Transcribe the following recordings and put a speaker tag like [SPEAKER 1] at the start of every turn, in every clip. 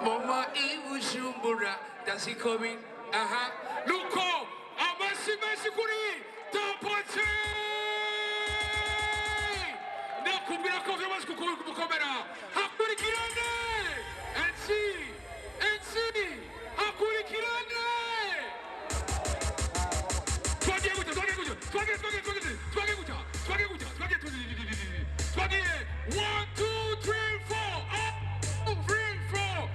[SPEAKER 1] Mama ibujumbura dasikomi luko amasi kuri tapote nakubwira ko vyamaze kukomera hakurikirane NC hakurikirane twage 1 2 3 4 up 3 4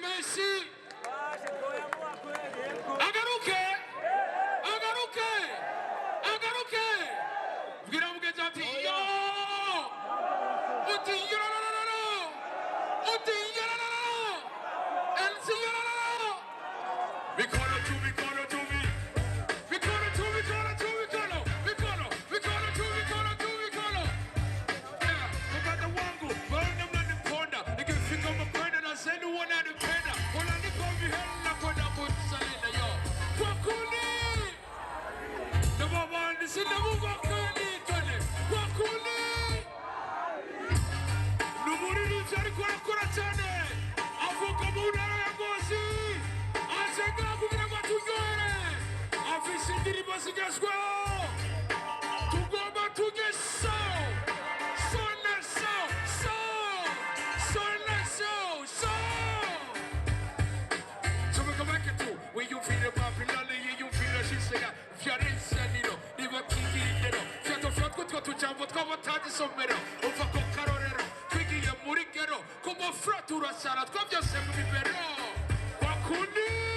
[SPEAKER 1] Messi agaruke bwira mugenzi ati yo uti yo uti yo NC yo Mikolo to yeah mpaka wangu bwana mnani ponda nikifika mapenda na zenu wana nipenda wala niko mihela kwenda kutsalina yo kwa kuni na baba nisina mungu akani tone kwa kuni numuri nchari kwa chane avuka munara ya gozi asega kugira matugore afisi ndiri basigaswa tugomba tugeso when you feel the popularity, you feel the shit, Fiorenza, Nino, Niva Kiki, Fiato, tu ciao, come tanti sommero, o fa con carorero, Quindi è Muricchero, come frattura sarà, come sempre però, qualcuno.